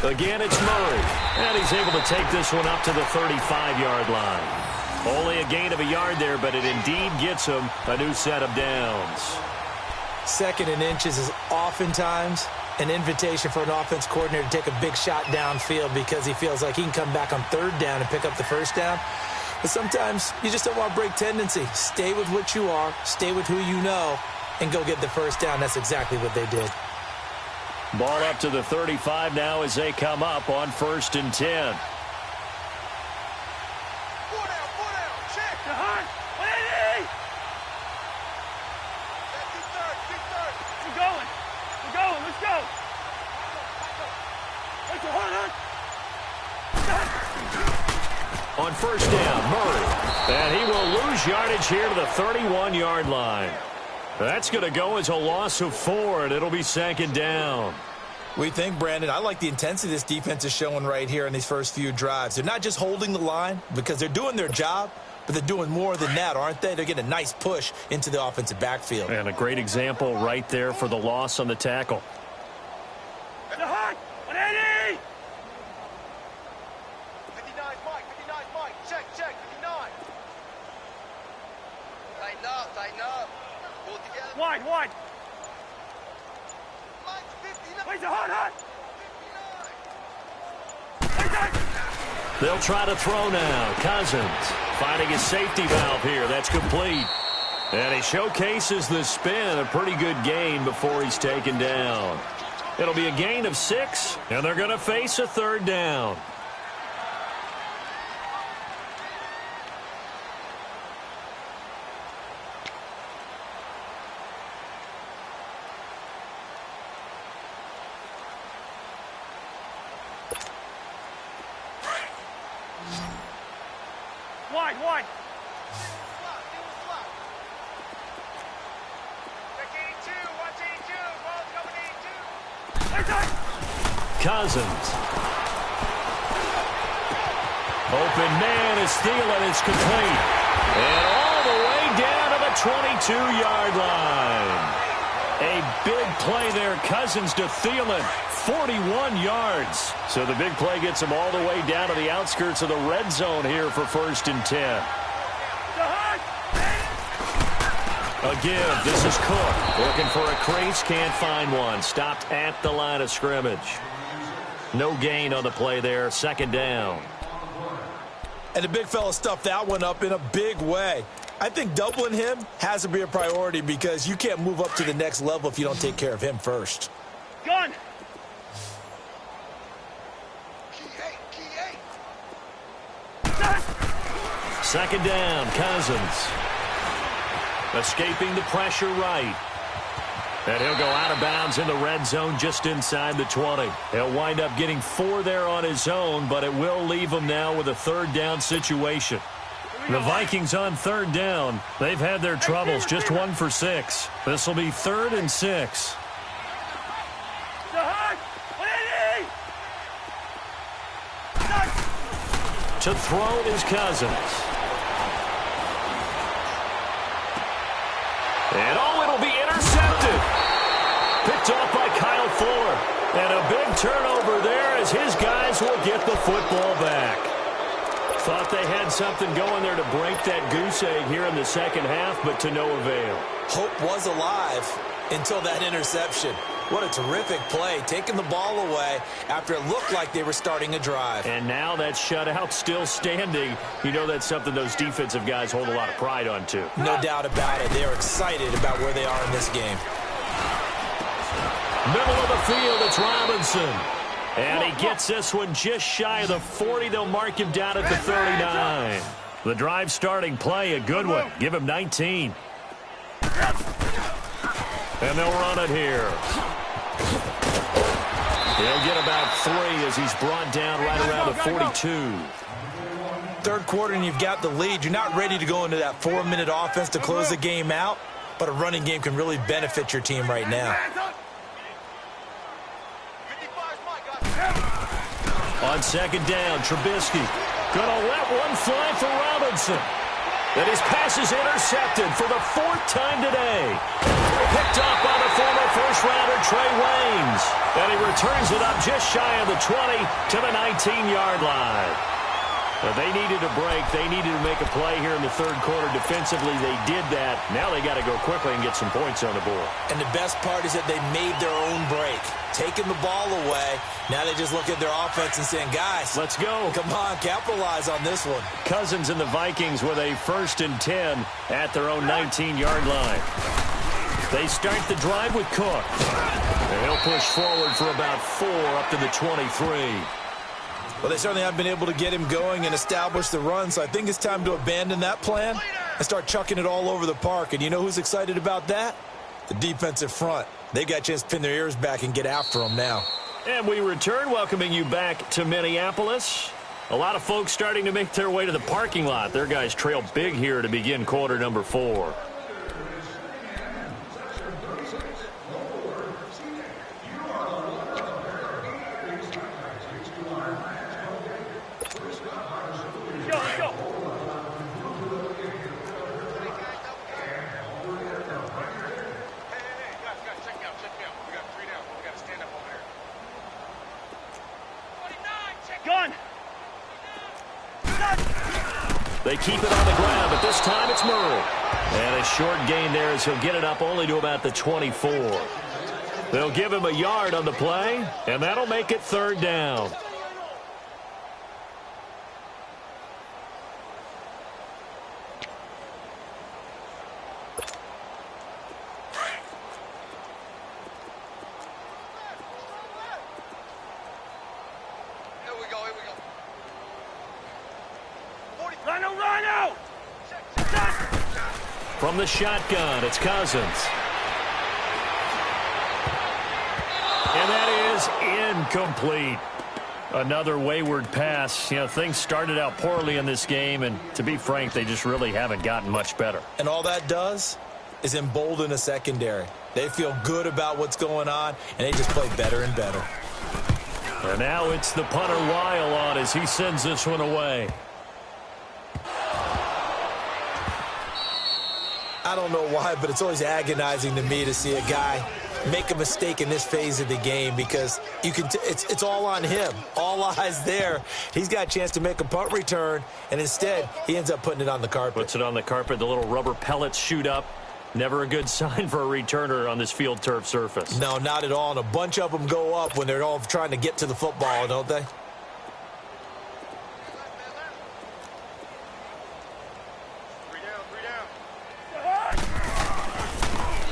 [SPEAKER 3] Again, it's Murray, and he's able to take this one up to the 35-yard line. Only a gain of a yard there, but it indeed gets him a new set of downs.
[SPEAKER 4] 2nd and inches is oftentimes an invitation for an offense coordinator to take a big shot downfield because he feels like he can come back on 3rd down and pick up the 1st down. But sometimes you just don't want to break tendency. Stay with what you are, stay with who you know, and go get the 1st down. That's exactly what they did.
[SPEAKER 3] Ball up to the 35 now as they come up on 1st and 10. On 1st down, Murray. And he will lose yardage here to the 31-yard line. That's going to go as a loss of 4, and it'll be 2nd down.
[SPEAKER 4] We think, Brandon, I like the intensity this defense is showing right here in these first few drives. They're not just holding the line because they're doing their job, but they're doing more than that, aren't they? They're getting a nice push into the offensive backfield.
[SPEAKER 3] And a great example right there for the loss on the tackle.
[SPEAKER 5] Wide.
[SPEAKER 3] They'll try to throw now. Cousins finding his safety valve here. That's complete. And he showcases the spin. A pretty good gain before he's taken down. It'll be a gain of 6, and they're going to face a 3rd down.
[SPEAKER 5] Wide.
[SPEAKER 3] Cousins. Open man is Thielen. It's complete. And all the way down to the 22-yard line. A big play there. Cousins to Thielen. 41 yards. So the big play gets him all the way down to the outskirts of the red zone here for 1st and 10. A give. This is Cook. Looking for a crease. Can't find one. Stopped at the line of scrimmage. No gain on the play there. 2nd down.
[SPEAKER 4] And the big fella stuffed that one up in a big way. I think doubling him has to be a priority because you can't move up to the next level if you don't take care of him first.
[SPEAKER 5] Gun.
[SPEAKER 3] 2nd down, Cousins. Escaping the pressure right. And he'll go out of bounds in the red zone just inside the 20. He'll wind up getting 4 there on his own, but it will leave him now with a 3rd down situation. The Vikings on 3rd down. They've had their troubles, just 1 for 6. This will be 3rd and 6. To throw is Cousins. And it'll be intercepted. Picked off by Kyle Fuller. And a big turnover there as his guys will get the football back. Thought they had something going there to break that goose egg here in the second half, but to no avail.
[SPEAKER 4] Hope was alive, until that interception. What a terrific play, taking the ball away after it looked like they were starting a drive.
[SPEAKER 3] And now that shutout still standing. You know that's something those defensive guys hold a lot of pride on, too.
[SPEAKER 4] No doubt about it. They're excited about where they are in this game.
[SPEAKER 3] Middle of the field, it's Robinson. And he gets this one just shy of the 40. They'll mark him down at the 39. The drive starting play, a good one. Give him 19. And they'll run it here. He'll get about 3 as he's brought down right around the 42.
[SPEAKER 4] Third quarter and you've got the lead. You're not ready to go into that 4-minute offense to close the game out, but a running game can really benefit your team right now.
[SPEAKER 3] On second down, Trubisky gonna let one fly for Robinson. And his pass is intercepted for the 4th time today. Picked up by the former first-rounder Trey Waynes. And he returns it up just shy of the 20 to the 19-yard line. But they needed a break. They needed to make a play here in the third quarter. Defensively, they did that. Now they got to go quickly and get some points on the board.
[SPEAKER 4] And the best part is that they made their own break, taking the ball away. Now they just look at their offense and saying, guys,
[SPEAKER 3] let's go.
[SPEAKER 4] Come on, capitalize on this one.
[SPEAKER 3] Cousins and the Vikings with a 1st and 10 at their own 19-yard line. They start the drive with Cook. And he'll push forward for about 4 up to the 23.
[SPEAKER 4] Well, they certainly haven't been able to get him going and establish the run, so I think it's time to abandon that plan and start chucking it all over the park. And you know who's excited about that? The defensive front. They got a chance to pin their ears back and get after him now.
[SPEAKER 3] And we return, welcoming you back to Minneapolis. A lot of folks starting to make their way to the parking lot. Their guys trail big here to begin quarter number 4. They keep it on the ground, but this time it's Murray. And a short gain there as he'll get it up only to about the 24. They'll give him a yard on the play, and that'll make it 3rd down. From the shotgun, it's Cousins. And that is incomplete. Another wayward pass. You know, things started out poorly in this game, and to be frank, they just really haven't gotten much better.
[SPEAKER 4] And all that does is embolden a secondary. They feel good about what's going on, and they just play better and better.
[SPEAKER 3] And now it's the punter Weil on as he sends this one away.
[SPEAKER 4] I don't know why, but it's always agonizing to me to see a guy make a mistake in this phase of the game because you can. It's all on him. All eyes there. He's got a chance to make a punt return, and instead he ends up putting it on the carpet.
[SPEAKER 3] Puts it on the carpet. The little rubber pellets shoot up. Never a good sign for a returner on this field turf surface.
[SPEAKER 4] No, not at all. And a bunch of them go up when they're all trying to get to the football, don't they?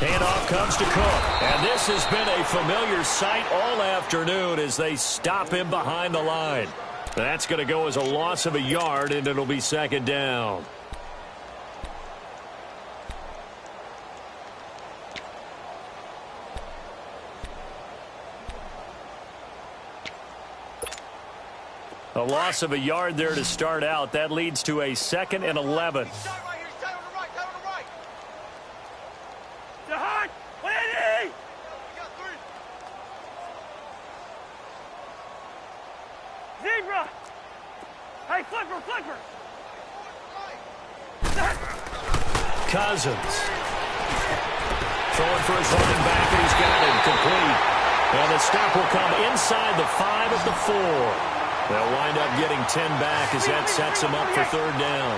[SPEAKER 3] Handoff comes to Cook. And this has been a familiar sight all afternoon as they stop him behind the line. That's going to go as a loss of a yard, and it'll be 2nd down. A loss of a yard there to start out. That leads to a 2nd and 11.
[SPEAKER 5] Zebra! Hey, flipper!
[SPEAKER 3] Cousins. Throwing for his running back, and he's got it complete. And the stop will come inside the 5 at the 4. They'll wind up getting 10 back as that sets them up for 3rd down.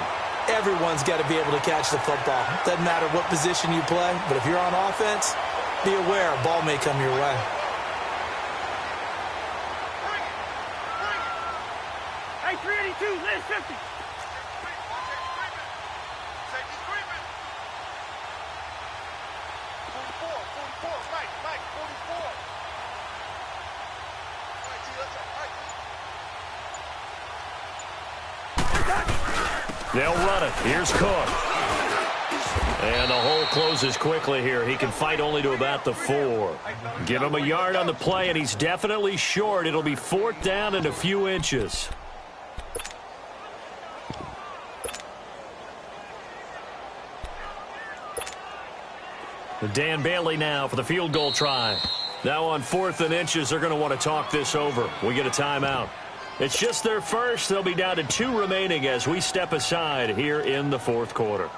[SPEAKER 4] Everyone's got to be able to catch the football. Doesn't matter what position you play, but if you're on offense, Be aware, a ball may come your way.
[SPEAKER 5] Hey, 382, Liz 50.
[SPEAKER 3] They'll run it. Here's Cook. And the hole closes quickly here. He can fight only to about the 4. Give him a yard on the play, and he's definitely short. It'll be 4th down and a few inches. Dan Bailey now for the field goal try. Now on 4th and inches, they're going to want to talk this over. We get a timeout. It's just their first. They'll be down to 2 remaining as we step aside here in the 4th quarter.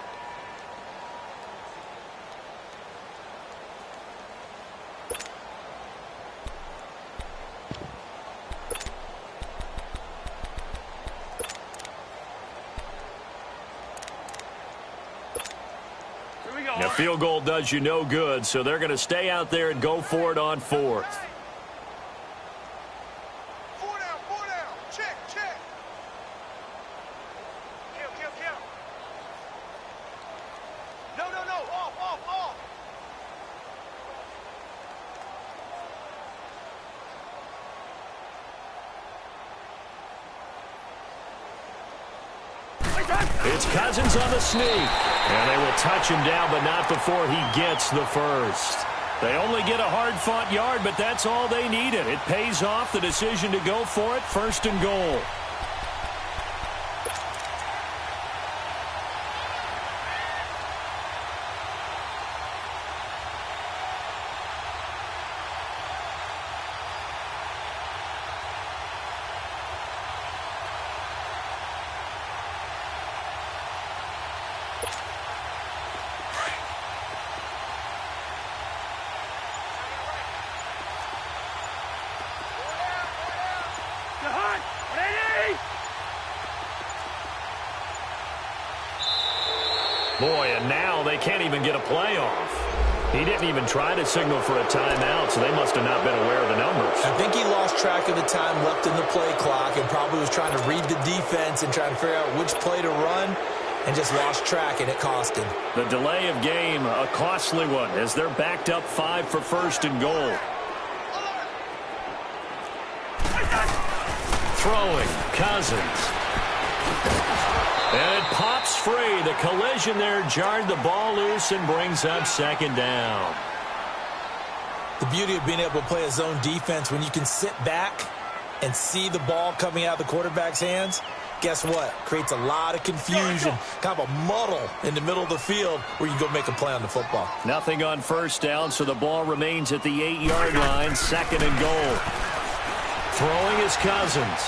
[SPEAKER 3] A field goal does you no good, so they're going to stay out there and go for it on 4th. It's Cousins on the sneak. And they will touch him down, but not before he gets the first. They only get a hard-fought yard, but that's all they needed. It pays off the decision to go for it, 1st and goal. Boy, and now they can't even get a play off. He didn't even try to signal for a timeout, so they must have not been aware of the numbers.
[SPEAKER 4] I think he lost track of the time left in the play clock and probably was trying to read the defense and trying to figure out which play to run and just lost track, and it cost him.
[SPEAKER 3] The delay of game, a costly one, as they're backed up 5 for 1st and goal. Throwing, Cousins. And it pops free. The collision there jarred the ball loose and brings up 2nd down.
[SPEAKER 4] The beauty of being able to play a zone defense, when you can sit back and see the ball coming out of the quarterback's hands, guess what? Creates a lot of confusion, kind of a muddle in the middle of the field where you can go make a play on the football.
[SPEAKER 3] Nothing on 1st down, so the ball remains at the 8-yard line, 2nd and goal. Throwing is Cousins.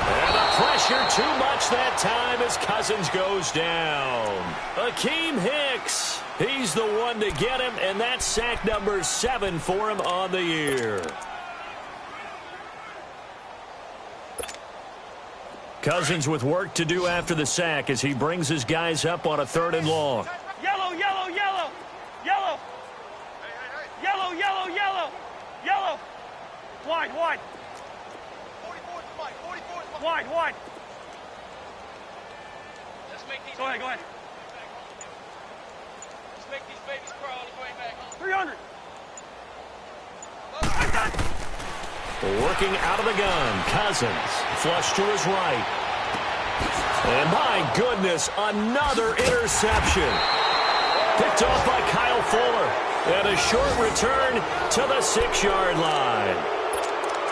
[SPEAKER 3] And the pressure too much that time as Cousins goes down. Akeem Hicks, he's the one to get him, and that's sack number 7 for him on the year. Cousins with work to do after the sack as he brings his guys up on a 3rd and long.
[SPEAKER 5] Yellow, yellow, yellow, yellow. Yellow, yellow, yellow, yellow. Wide, wide. 44 is wide, 44 is wide. Wide, wide. Let's make these. Go ahead, go ahead. Let's make these babies crawl on the way back. 300.
[SPEAKER 3] Working out of the gun, Cousins. Flush to his right. And my goodness, another interception. Picked off by Kyle Fuller. And a short return to the 6-yard line.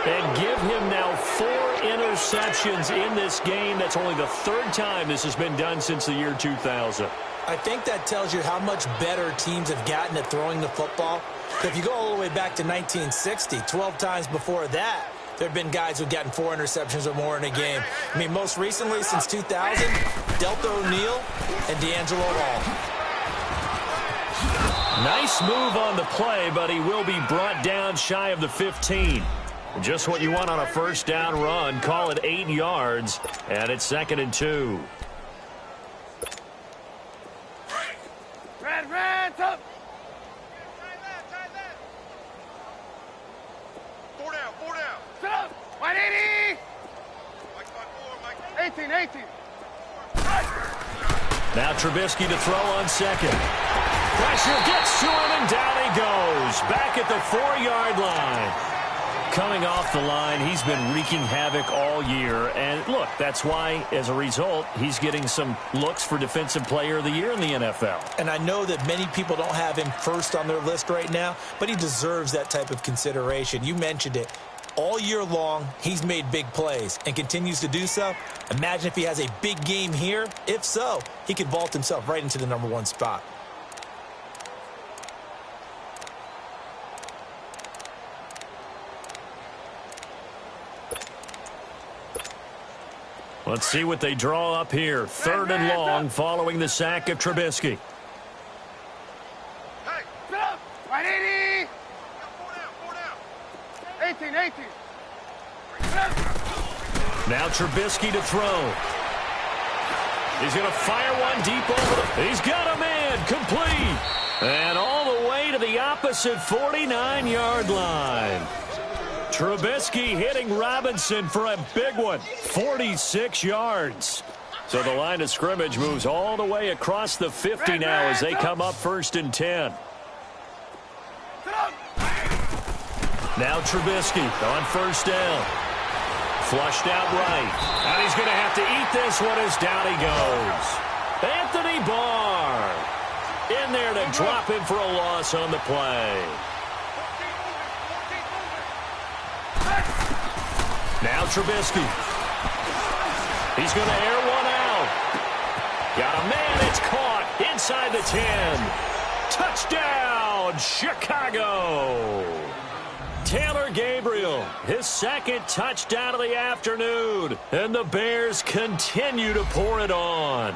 [SPEAKER 3] And give him now 4 interceptions in this game. That's only the 3rd time this has been done since the year 2000.
[SPEAKER 4] I think that tells you how much better teams have gotten at throwing the football. If you go all the way back to 1960, 12 times before that, there have been guys who've gotten 4 interceptions or more in a game. I mean, most recently, since 2000, Delta O'Neal and D'Angelo Hall.
[SPEAKER 3] Nice move on the play, but he will be brought down shy of the 15. Just what you want on a 1st down run. Call it 8 yards, and it's 2nd and 2.
[SPEAKER 5] Red, up. 18.
[SPEAKER 3] Now Trubisky to throw on second. Pressure gets to him, and down he goes. Back at the 4-yard line. Coming off the line, he's been wreaking havoc all year. And look, that's why, as a result, he's getting some looks for Defensive Player of the Year in the NFL.
[SPEAKER 4] And I know that many people don't have him first on their list right now, but he deserves that type of consideration. You mentioned it. All year long, he's made big plays and continues to do so. Imagine if he has a big game here. If so, he could vault himself right into the #1 spot.
[SPEAKER 3] Let's see what they draw up here. 3rd and long following the sack of Trubisky.
[SPEAKER 5] Hey, sit up. Right, 80. 18.
[SPEAKER 3] Now Trubisky to throw. He's going to fire one deep over the... He's got a man. Complete. And all the way to the opposite 49-yard line. Trubisky hitting Robinson for a big one. 46 yards. So the line of scrimmage moves all the way across the 50 now as they come up 1st and 10. Now Trubisky on 1st down. Flushed out right. And he's going to have to eat this one as down he goes. Anthony Barr in there to drop him for a loss on the play. Now Trubisky. He's going to air one out. Got a man. It's caught inside the 10. Touchdown, Chicago. Taylor Gabriel, his 2nd touchdown of the afternoon. And the Bears continue to pour it on.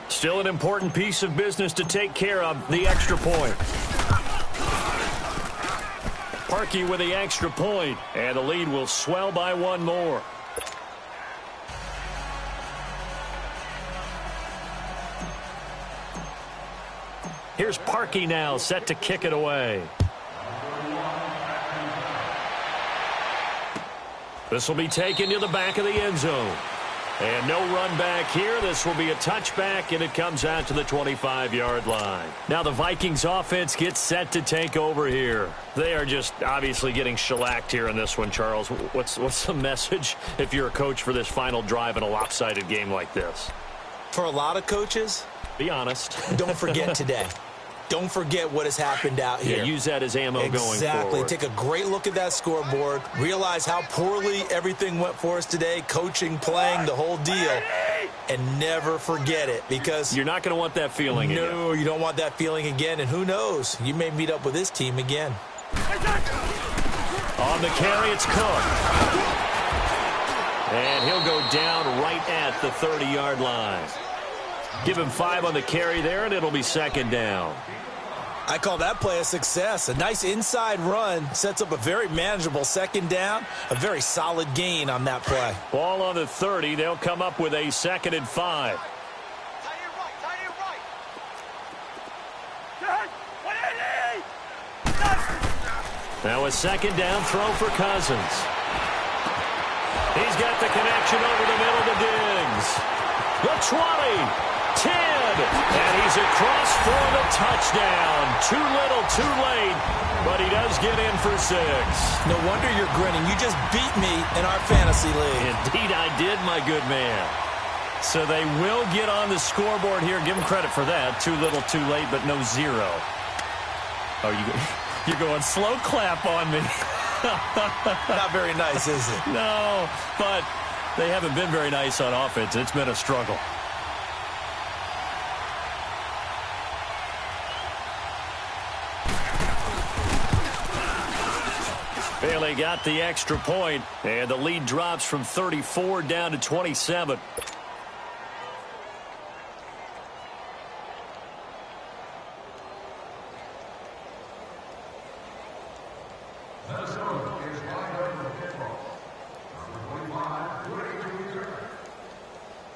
[SPEAKER 3] Still an important piece of business to take care of, the extra point. Parkey with the extra point, and the lead will swell by 1 more. Here's Parkey now, set to kick it away. This will be taken to the back of the end zone. And no run back here. This will be a touchback, and it comes out to the 25-yard line. Now the Vikings offense gets set to take over here. They are just obviously getting shellacked here in this one, Charles. What's the message if you're a coach for this final drive in a lopsided game like this?
[SPEAKER 4] For a lot of coaches,
[SPEAKER 3] be honest.
[SPEAKER 4] Don't forget today. Don't forget what has happened out here.
[SPEAKER 3] Yeah, use that as ammo going forward.
[SPEAKER 4] Exactly. Take a great look at that scoreboard. Realize how poorly everything went for us today. Coaching, playing, the whole deal. And never forget it, because
[SPEAKER 3] you're not going to want that feeling again.
[SPEAKER 4] No, you don't want that feeling again. And who knows? You may meet up with this team again.
[SPEAKER 3] On the carry, it's Cook. And he'll go down right at the 30-yard line. Give him 5 on the carry there, and it'll be 2nd down.
[SPEAKER 4] I call that play a success. A nice inside run sets up a very manageable 2nd down. A very solid gain on that play.
[SPEAKER 3] Ball on the 30. They'll come up with a 2nd and 5. Now a 2nd down throw for Cousins. He's got the connection over the middle to Diggs. The 20. 10, and he's across for the touchdown. Too little, too late, but he does get in for 6.
[SPEAKER 4] No wonder you're grinning. You just beat me in our fantasy league.
[SPEAKER 3] Indeed I did, my good man. So they will get on the scoreboard here. Give him credit for that. Too little, too late, but no 0. Oh, you're going slow clap on me.
[SPEAKER 4] Not very nice, is it?
[SPEAKER 3] No, but they haven't been very nice on offense. It's been a struggle. Bailey got the extra point, and the lead drops from 34 down to 27.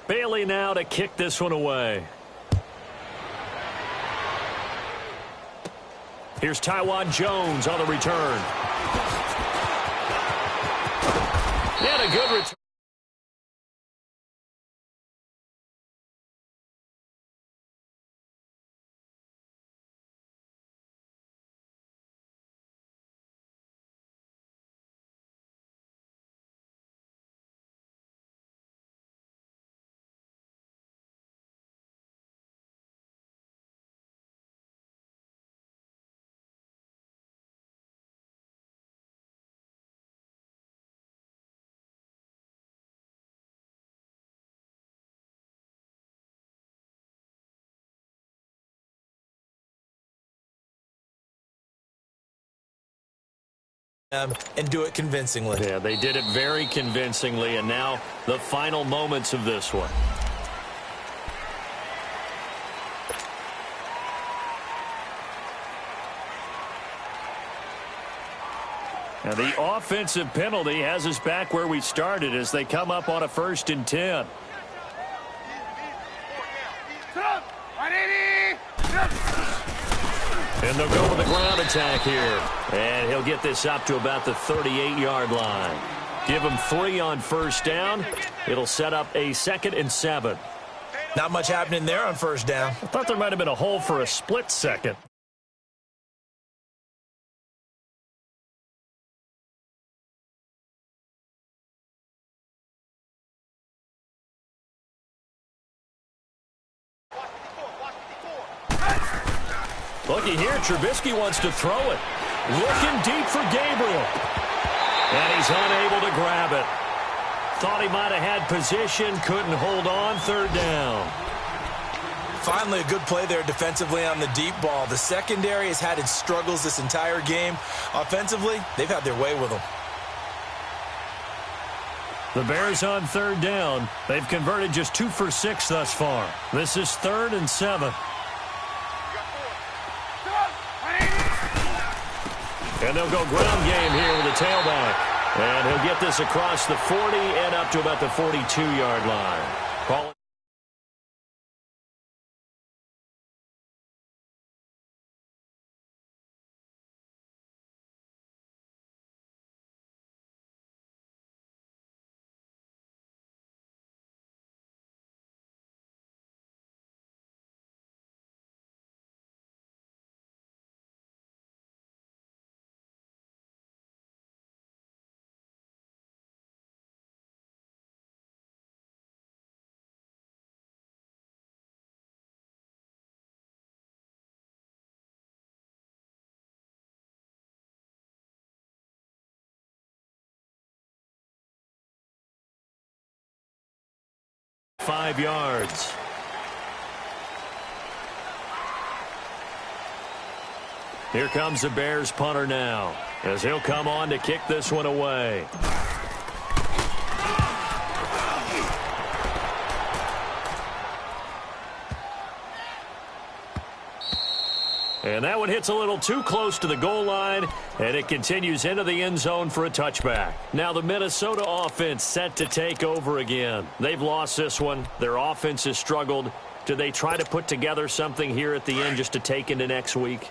[SPEAKER 3] Bailey now to kick this one away. Here's Taiwan Jones on the return. And a good return.
[SPEAKER 4] And do it convincingly.
[SPEAKER 3] Yeah, they did it very convincingly, and now the final moments of this one. And the offensive penalty has us back where we started as they come up on a 1st and 10. And they'll go with the ground attack here. And he'll get this up to about the 38-yard line. Give him 3 on 1st down. It'll set up a 2nd and 7.
[SPEAKER 4] Not much happening there on 1st down.
[SPEAKER 3] I thought there might have been a hole for a split second. Looky here, Trubisky wants to throw it. Looking deep for Gabriel. And he's unable to grab it. Thought he might have had position, couldn't hold on, 3rd down.
[SPEAKER 4] Finally, a good play there defensively on the deep ball. The secondary has had its struggles this entire game. Offensively, they've had their way with them.
[SPEAKER 3] The Bears on 3rd down. They've converted just 2 for 6 thus far. This is 3rd and 7. And they'll go ground game here with the tailback. And he'll get this across the 40 and up to about the 42-yard line. Call it. Five yards. Here comes the Bears punter now, as he'll come on to kick this one away. And that one hits a little too close to the goal line, and it continues into the end zone for a touchback. Now the Minnesota offense set to take over again. They've lost this one. Their offense has struggled. Do they try to put together something here at the end just to take into next week?